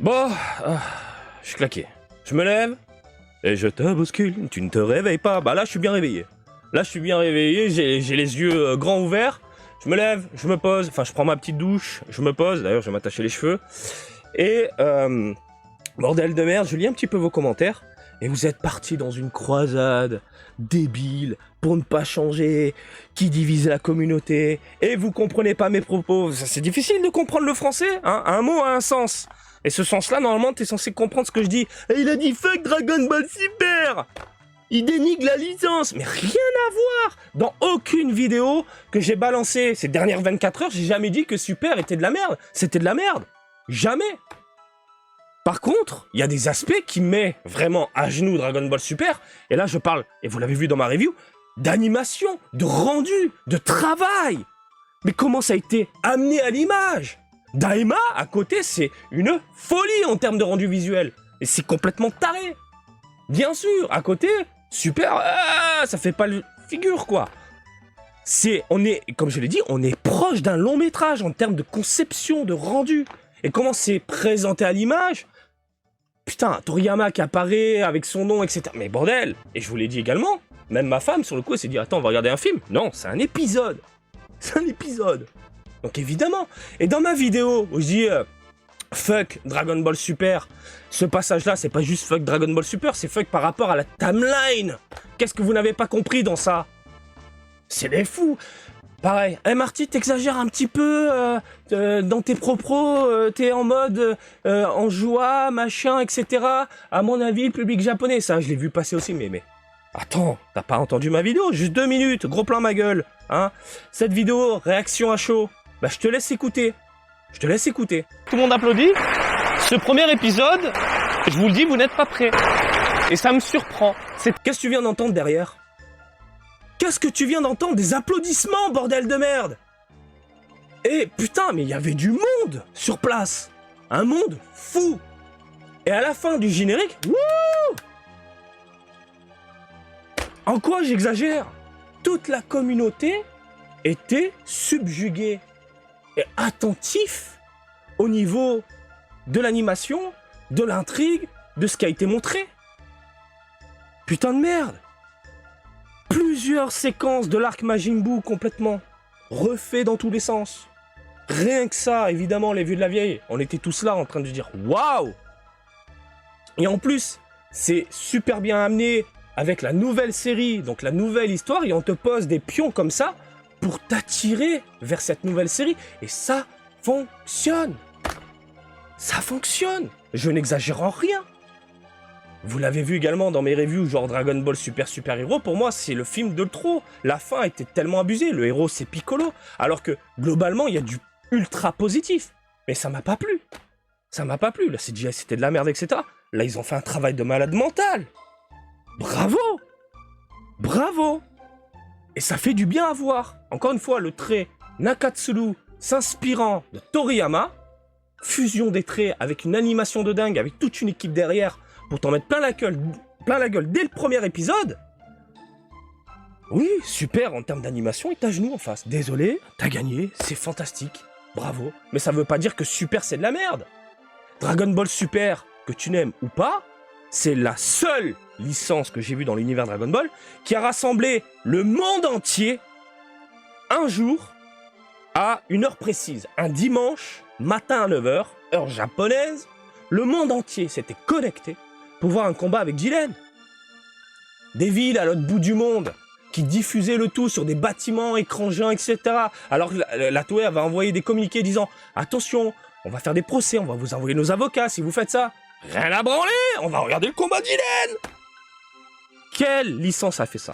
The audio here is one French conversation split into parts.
Bon, je suis claqué. Je me lève et je te bouscule. Tu ne te réveilles pas. Bah là, je suis bien réveillé. Là, je suis bien réveillé. J'ai les yeux grands ouverts. Je me lève, je me pose. Enfin, je prends ma petite douche. Je me pose. D'ailleurs, je vais m'attacher les cheveux. Et bordel de merde, je lis un petit peu vos commentaires. Et vous êtes partis dans une croisade débile pour ne pas changer, qui divise la communauté. Et vous comprenez pas mes propos. C'est difficile de comprendre le français, hein. Un mot a un sens. Et ce sens-là, normalement, t'es censé comprendre ce que je dis. Et il a dit fuck Dragon Ball Super. Il dénigre la licence. Mais rien à voir. Dans aucune vidéo que j'ai balancée ces dernières 24 heures, j'ai jamais dit que Super était de la merde. C'était de la merde. Jamais. Par contre, il y a des aspects qui mettent vraiment à genoux Dragon Ball Super. Et là, je parle, et vous l'avez vu dans ma review, d'animation, de rendu, de travail. Mais comment ça a été amené à l'image? Daima, à côté, c'est une folie en termes de rendu visuel. Et c'est complètement taré. Bien sûr, à côté, Super, ça fait pas le figure, quoi. On est, comme je l'ai dit, on est proche d'un long métrage en termes de conception, de rendu. Et comment c'est présenté à l'image? Putain, Toriyama qui apparaît avec son nom, etc. Mais bordel! Et je vous l'ai dit également, même ma femme, sur le coup, elle s'est dit, attends, on va regarder un film. Non, c'est un épisode. C'est un épisode. Donc évidemment. Et dans ma vidéo, où je dis, fuck Dragon Ball Super, ce passage-là, c'est pas juste fuck Dragon Ball Super, c'est fuck par rapport à la timeline. Qu'est-ce que vous n'avez pas compris dans ça? C'est des fous. Pareil, hey Marty, t'exagères un petit peu dans tes propos, t'es en mode en joie, machin, etc. À mon avis, le public japonais, ça, je l'ai vu passer aussi, mais... Attends, t'as pas entendu ma vidéo? Juste 2 minutes, gros plan ma gueule, hein. Cette vidéo, réaction à chaud, bah je te laisse écouter. Je te laisse écouter. Tout le monde applaudit. Ce premier épisode, je vous le dis, vous n'êtes pas prêts. Et ça me surprend. Qu'est-ce que tu viens d'entendre derrière? Qu'est-ce que tu viens d'entendre? Des applaudissements, bordel de merde! Et putain, mais il y avait du monde sur place! Un monde fou! Et à la fin du générique, wouh! En quoi j'exagère? Toute la communauté était subjuguée et attentif au niveau de l'animation, de l'intrigue, de ce qui a été montré. Putain de merde! Plusieurs séquences de l'arc Majin Buu complètement refait dans tous les sens. Rien que ça, évidemment, les vieux de la vieille, on était tous là en train de dire waouh! Et en plus, c'est super bien amené avec la nouvelle série, donc la nouvelle histoire, et on te pose des pions comme ça pour t'attirer vers cette nouvelle série. Et ça fonctionne! Ça fonctionne! Je n'exagère en rien! Vous l'avez vu également dans mes reviews, genre Dragon Ball Super Super Hero, pour moi c'est le film de trop. La fin était tellement abusée, le héros c'est Piccolo, alors que globalement il y a du ultra positif. Mais ça m'a pas plu. Ça m'a pas plu, la CGI c'était de la merde, etc. Là ils ont fait un travail de malade mental. Bravo! Bravo! Et ça fait du bien à voir. Encore une fois, le trait Nakatsuru s'inspirant de Toriyama, fusion des traits avec une animation de dingue, avec toute une équipe derrière, pour t'en mettre plein la gueule dès le premier épisode. Oui, super en termes d'animation, et t'as genoux en face. Désolé, t'as gagné, c'est fantastique, bravo. Mais ça veut pas dire que Super c'est de la merde. Dragon Ball Super, que tu n'aimes ou pas, c'est la seule licence que j'ai vue dans l'univers Dragon Ball qui a rassemblé le monde entier un jour à une heure précise. Un dimanche matin à 9h, heure japonaise, le monde entier s'était connecté pour voir un combat avec Jiren. Des villes à l'autre bout du monde qui diffusaient le tout sur des bâtiments, écrans géants, etc. Alors que la Toei avait envoyé des communiqués disant « Attention, on va faire des procès, on va vous envoyer nos avocats si vous faites ça. » Rien à branler, on va regarder le combat de Jiren. Quelle licence a fait ça?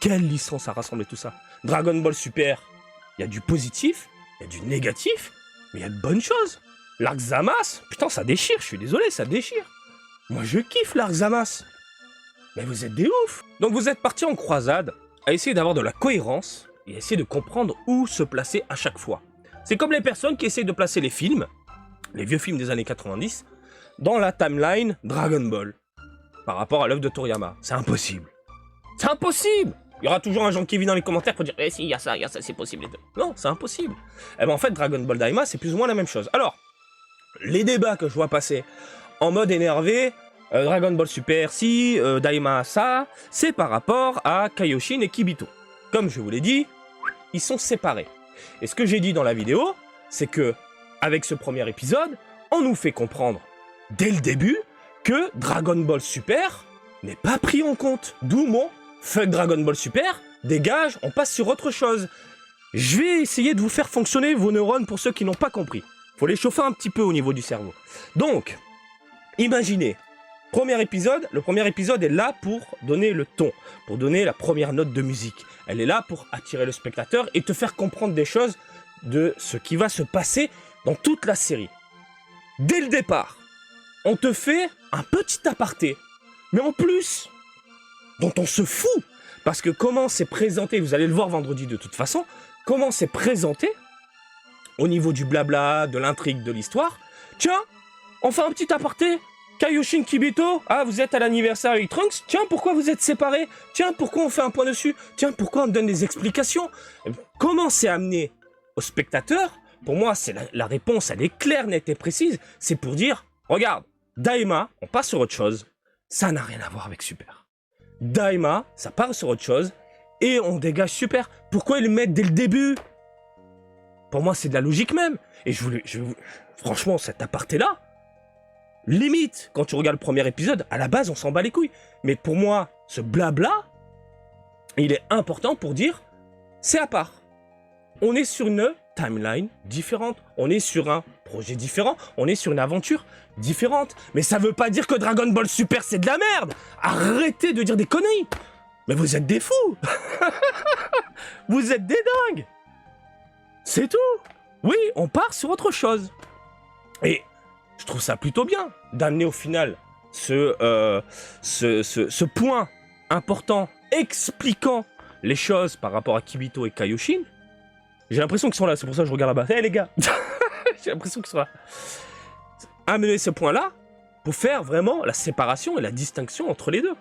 Quelle licence a rassemblé tout ça? Dragon Ball Super, il y a du positif, il y a du négatif, mais il y a de bonnes choses. L'arc Zamasu, putain ça déchire, je suis désolé, ça déchire. Moi je kiffe l'arc Zamasu. Mais vous êtes des oufs. Donc vous êtes partis en croisade à essayer d'avoir de la cohérence et à essayer de comprendre où se placer à chaque fois. C'est comme les personnes qui essayent de placer les films, les vieux films des années 90, dans la timeline Dragon Ball, par rapport à l'œuvre de Toriyama. C'est impossible. C'est impossible. Il y aura toujours un Jean-Kevin dans les commentaires pour dire « Eh si, il y a ça, c'est possible. » Non, c'est impossible. Eh ben en fait, Dragon Ball Daima, c'est plus ou moins la même chose. Alors, les débats que je vois passer en mode énervé, Dragon Ball Super si, Daima ça, c'est par rapport à Kaioshin et Kibito. Comme je vous l'ai dit, ils sont séparés. Et ce que j'ai dit dans la vidéo, c'est que, avec ce premier épisode, on nous fait comprendre, dès le début, que Dragon Ball Super n'est pas pris en compte. D'où mon fuck Dragon Ball Super, dégage, on passe sur autre chose. Je vais essayer de vous faire fonctionner vos neurones pour ceux qui n'ont pas compris. Faut les chauffer un petit peu au niveau du cerveau. Donc, imaginez, le premier épisode est là pour donner le ton, pour donner la première note de musique. Elle est là pour attirer le spectateur et te faire comprendre des choses de ce qui va se passer dans toute la série. Dès le départ, on te fait un petit aparté, mais en plus, dont on se fout, parce que comment c'est présenté, vous allez le voir vendredi de toute façon, comment c'est présenté, au niveau du blabla, de l'intrigue, de l'histoire. Tiens, on fait un petit aparté, Kaioshin Kibito, ah vous êtes à l'anniversaire avec Trunks, tiens pourquoi vous êtes séparés, tiens pourquoi on fait un point dessus, tiens pourquoi on donne des explications. Comment c'est amené au spectateur? Pour moi, c'est la réponse, elle est claire, nette et précise, c'est pour dire, regarde, Daima, on passe sur autre chose, ça n'a rien à voir avec Super. Daima, ça part sur autre chose, et on dégage Super. Pourquoi ils le mettent dès le début? Pour moi, c'est de la logique même. Et franchement, cet aparté-là, limite, quand tu regardes le premier épisode, à la base, on s'en bat les couilles. Mais pour moi, ce blabla, il est important pour dire, c'est à part. On est sur une timeline différente, on est sur un projet différent, on est sur une aventure différente. Mais ça veut pas dire que Dragon Ball Super, c'est de la merde. Arrêtez de dire des conneries. Mais vous êtes des fous. Vous êtes des dingues. C'est tout. Oui, on part sur autre chose. Et je trouve ça plutôt bien d'amener au final ce point important expliquant les choses par rapport à Kibito et Kaioshin. J'ai l'impression qu'ils sont là, c'est pour ça que je regarde là-bas. Hé les gars. J'ai l'impression qu'ils sont là. Amener ce point-là pour faire vraiment la séparation et la distinction entre les deux.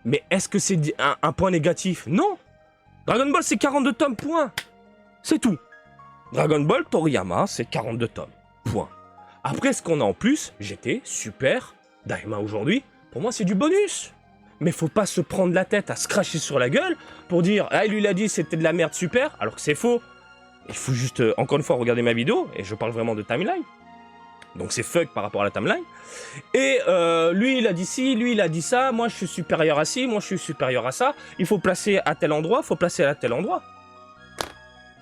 Mais est-ce que c'est un point négatif? Non. Dragon Ball, c'est 42 tomes, point. C'est tout. Dragon Ball, Toriyama, c'est 42 tomes, point. Après, ce qu'on a en plus, GT, Super, Daima aujourd'hui, pour moi, c'est du bonus. Mais faut pas se prendre la tête à se cracher sur la gueule pour dire « Ah, lui, il a dit c'était de la merde Super », alors que c'est faux. Il faut juste, encore une fois, regarder ma vidéo, et je parle vraiment de timeline. Donc c'est fuck par rapport à la timeline. Et lui il a dit ci, lui il a dit ça, moi je suis supérieur à ci, moi je suis supérieur à ça. Il faut placer à tel endroit, il faut placer à tel endroit.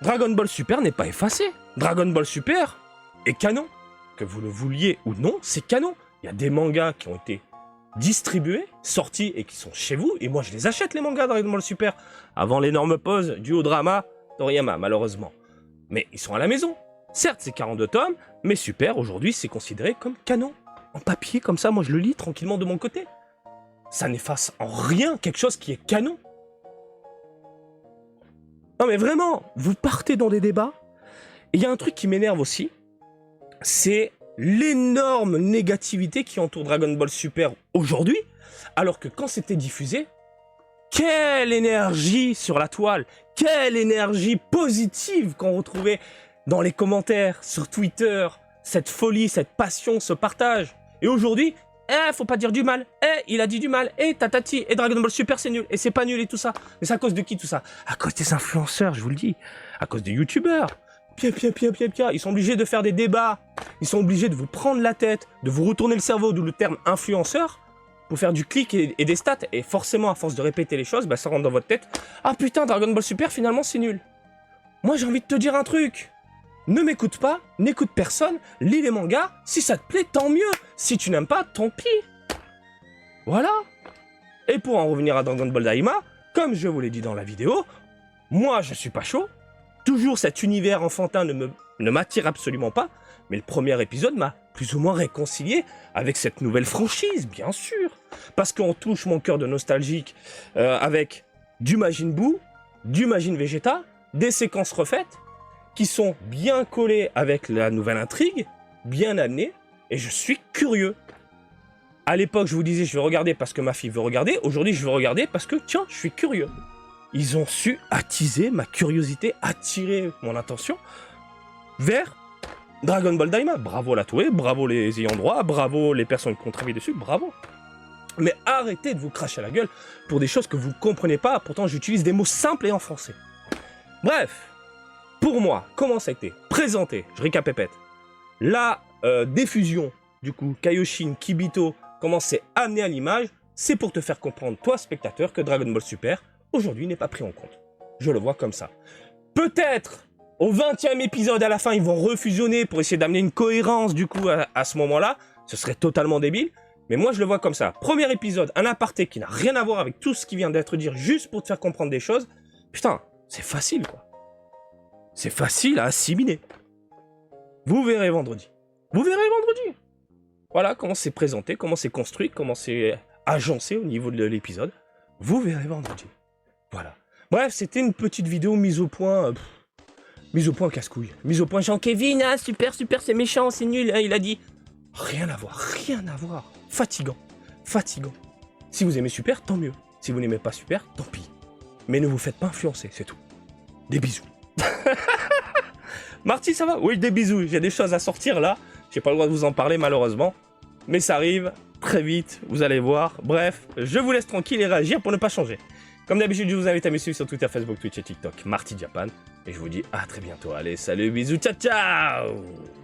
Dragon Ball Super n'est pas effacé. Dragon Ball Super est canon. Que vous le vouliez ou non, c'est canon. Il y a des mangas qui ont été distribués, sortis et qui sont chez vous. Et moi je les achète les mangas Dragon Ball Super. Avant l'énorme pause due au drama Toriyama malheureusement. Mais ils sont à la maison. Certes, c'est 42 tomes, mais Super, aujourd'hui, c'est considéré comme canon. En papier, comme ça, moi, je le lis tranquillement de mon côté. Ça n'efface en rien quelque chose qui est canon. Non, mais vraiment, vous partez dans des débats. Et il y a un truc qui m'énerve aussi, c'est l'énorme négativité qui entoure Dragon Ball Super aujourd'hui, alors que quand c'était diffusé, quelle énergie sur la toile, quelle énergie positive qu'on retrouvait dans les commentaires, sur Twitter, cette folie, cette passion, ce partage. Et aujourd'hui, faut pas dire du mal, il a dit du mal, tatati, et Dragon Ball Super c'est nul, et c'est pas nul et tout ça. Mais c'est à cause de qui tout ça? À cause des influenceurs, je vous le dis, à cause des youtubeurs. Ils sont obligés de faire des débats, ils sont obligés de vous prendre la tête, de vous retourner le cerveau, d'où le terme influenceur, pour faire du clic et des stats, et forcément à force de répéter les choses, bah, ça rentre dans votre tête. Ah putain, Dragon Ball Super finalement c'est nul. Moi j'ai envie de te dire un truc. Ne m'écoute pas, n'écoute personne, lis les mangas, si ça te plaît, tant mieux. Si tu n'aimes pas, tant pis. Voilà. Et pour en revenir à Dragon Ball Daima, comme je vous l'ai dit dans la vidéo, moi je suis pas chaud. Toujours cet univers enfantin ne m'attire absolument pas, mais le premier épisode m'a plus ou moins réconcilié avec cette nouvelle franchise, bien sûr. Parce qu'on touche mon cœur de nostalgique avec du Majin Buu, du Majin Vegeta, des séquences refaites, qui sont bien collés avec la nouvelle intrigue, bien amenés, et je suis curieux. À l'époque, je vous disais, je vais regarder parce que ma fille veut regarder. Aujourd'hui, je veux regarder parce que, tiens, je suis curieux. Ils ont su attiser ma curiosité, attirer mon attention vers Dragon Ball Daima, bravo la Toei, bravo les ayants droit, bravo les personnes qui ont travaillé dessus, bravo. Mais arrêtez de vous cracher à la gueule pour des choses que vous comprenez pas, pourtant j'utilise des mots simples et en français. Bref, pour moi, comment ça a été présenté, je récapépète, la diffusion, du coup, Kaioshin, Kibito, comment c'est amené à l'image, c'est pour te faire comprendre, toi spectateur, que Dragon Ball Super, aujourd'hui, n'est pas pris en compte. Je le vois comme ça. Peut-être, au 20e épisode, à la fin, ils vont refusionner pour essayer d'amener une cohérence, du coup, à ce moment-là. Ce serait totalement débile. Mais moi, je le vois comme ça. Premier épisode, un aparté qui n'a rien à voir avec tout ce qui vient d'être dit, juste pour te faire comprendre des choses. Putain, c'est facile, quoi. C'est facile à assimiler. Vous verrez vendredi. Vous verrez vendredi. Voilà comment c'est présenté, comment c'est construit, comment c'est agencé au niveau de l'épisode. Vous verrez vendredi. Voilà. Bref, c'était une petite vidéo mise au point... mise au point casse-couille. Mise au point Jean-Kevin, ah, super, c'est méchant, c'est nul. Hein, il a dit... Rien à voir, rien à voir. Fatigant, fatigant. Si vous aimez Super, tant mieux. Si vous n'aimez pas Super, tant pis. Mais ne vous faites pas influencer, c'est tout. Des bisous. Marty, ça va? Oui, des bisous. J'ai des choses à sortir là. J'ai pas le droit de vous en parler malheureusement. Mais ça arrive très vite, vous allez voir. Bref, je vous laisse tranquille et réagir pour ne pas changer. Comme d'habitude, je vous invite à me suivre sur Twitter, Facebook, Twitch et TikTok, Marty Japan. Et je vous dis à très bientôt. Allez, salut, bisous, ciao, ciao!